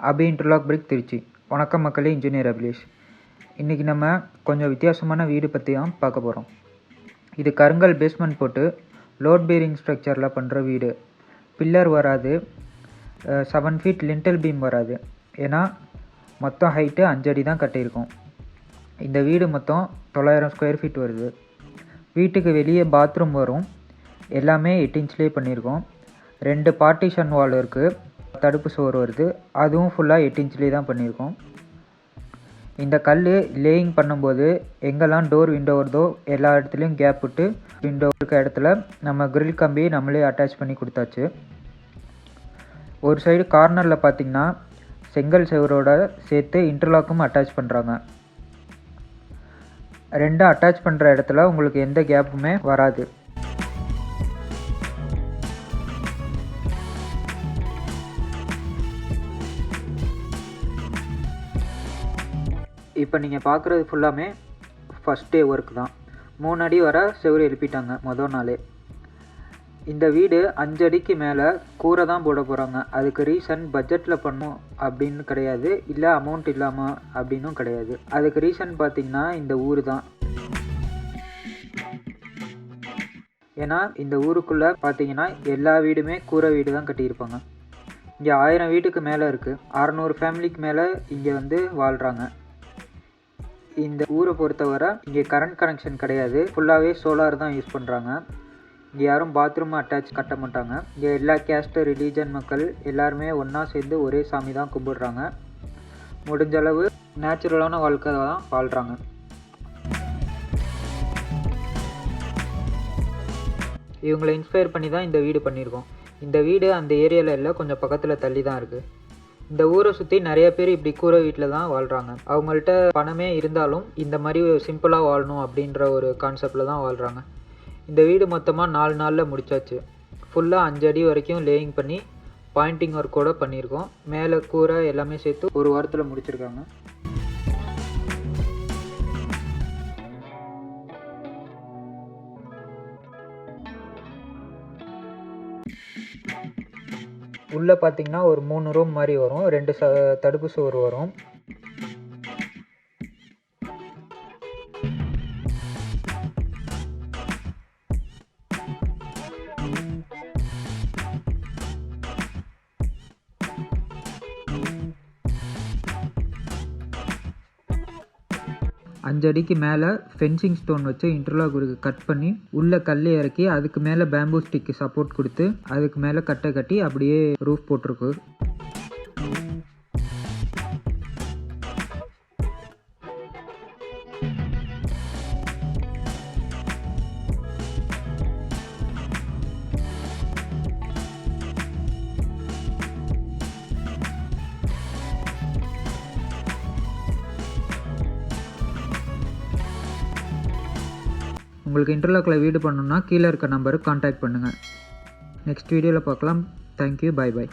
அபி interlock பிரிக் திருச்சி. வணக்கம் மக்களே, engineer Abilesh. இன்றைக்கி நம்ம கொஞ்சம் வித்தியாசமான வீடு பற்றி தான் பார்க்க போகிறோம். இது கருங்கல் பேஸ்மெண்ட் போட்டு லோட் பேரிங் ஸ்ட்ரக்சரில் பண்ணுற வீடு. பில்லர் வராது, 7 ஃபீட் லிண்டல் பீம் வராது. ஏன்னா மொத்தம் ஹைட்டு 5 அடி தான் கட்டியிருக்கோம். இந்த வீடு மொத்தம் 900 ஸ்கொயர் ஃபீட் வருது. வீட்டுக்கு வெளியே பாத்ரூம் வரும். எல்லாமே 8 இன்ச்லேயே பண்ணியிருக்கோம். 2 பார்ட்டிஷன் வால் இருக்குது, தடுப்பு சுவர் வருது, அதுவும் ஃபுல்லாக 8 இன்ச்லேயே தான் பண்ணியிருக்கோம். இந்த கல் லேயிங் பண்ணும்போது எங்கெல்லாம் டோர் விண்டோ வருதோ எல்லா இடத்துலையும் கேப் விட்டு விண்டோ இருக்க இடத்துல நம்ம கிரில் கம்பி நம்மளே அட்டாச் பண்ணி கொடுத்தாச்சு. ஒரு சைடு கார்னரில் பார்த்திங்கன்னா செங்கல் செவரோட சேர்த்து இன்டர்லாக்கும் அட்டாச் பண்ணுறாங்க. 2 அட்டாச் பண்ணுற இடத்துல உங்களுக்கு எந்த கேப்புமே வராது. இப்போ நீங்கள் பார்க்குறது ஃபுல்லாமே ஃபஸ்ட் டே ஒர்க் தான். 3 அடி வர செவரு எழுப்பிட்டாங்க மொதல் நாளே. இந்த வீடு 5 அடிக்கு மேலே கூரை தான் போட போகிறாங்க. அதுக்கு ரீசன் பட்ஜெட்டில் பண்ணும் அப்படின்னு கிடையாது, இல்லை அமௌண்ட் இல்லாமல் அப்படின்னும் கிடையாது. அதுக்கு ரீசன் பார்த்திங்கன்னா இந்த ஊர் தான். ஏன்னா இந்த ஊருக்குள்ளே பார்த்தீங்கன்னா எல்லா வீடுமே கூரை வீடு தான் கட்டியிருப்பாங்க. இங்கே 1000 வீட்டுக்கு மேலே இருக்குது. 600 ஃபேமிலிக்கு மேலே இங்கே வந்து வாழ்கிறாங்க. இந்த ஊரை பொறுத்தவரை இங்கே கரண்ட் கனெக்ஷன் கிடையாது, ஃபுல்லாகவே சோலார் தான் யூஸ் பண்ணுறாங்க. இங்கே யாரும் பாத்ரூம் அட்டாச் கட்ட மாட்டாங்க. இங்கே எல்லா கேஸ்ட்டு ரிலீஜன் மக்கள் எல்லாருமே ஒன்றா சேர்ந்து ஒரே சாமி தான் கும்பிடுறாங்க. முடிஞ்ச அளவு நேச்சுரலான வாழ்க்கை தான் வாழ்கிறாங்க. இவங்களை இன்ஸ்பயர் பண்ணி தான் இந்த வீடு பண்ணியிருக்கோம். இந்த வீடு அந்த ஏரியாவில் இல்லை, கொஞ்சம் பக்கத்தில் தள்ளி தான் இருக்குது. இந்த ஊரை சுற்றி நிறைய பேர் இப்படி கூரை வீட்டில் தான் வாழ்கிறாங்க. அவங்கள்ட்ட பணமே இருந்தாலும் இந்த மாதிரி சிம்பிளாக வாழணும் அப்படின்ற ஒரு கான்செப்டில் தான் வாழ்கிறாங்க. இந்த வீடு மொத்தமாக 4 நாளில் முடிச்சாச்சு. ஃபுல்லாக 5 அடி வரைக்கும் லேயிங் பண்ணி பாயிண்டிங் ஒர்க்கோடு பண்ணியிருக்கோம். மேலே கூரை எல்லாமே சேர்த்து ஒரு வாரத்தில் முடிச்சிருக்காங்க. உள்ளே பார்த்தீங்கன்னா ஒரு 3 ரூம் மாதிரி வரும், 2 தடுப்பு சுவர் வரும். அஞ்சு அடிக்கு மேலே ஃபென்சிங் ஸ்டோன் வச்சு இன்டர்லாக் கட் பண்ணி உள்ள கல் இறக்கி அதுக்கு மேலே பேம்பூ ஸ்டிக்கு சப்போர்ட் கொடுத்து அதுக்கு மேலே கட்டை கட்டி அப்படியே ரூஃப் போட்டிருக்கு. உங்களுக்கு இன்டர்லாக்கில் வீடு பண்ணணுன்னா கீழே இருக்க நம்பருக்கு கான்டாக்ட் பண்ணுங்கள். நெக்ஸ்ட் வீடியோவில் பார்க்கலாம். Thank you, by.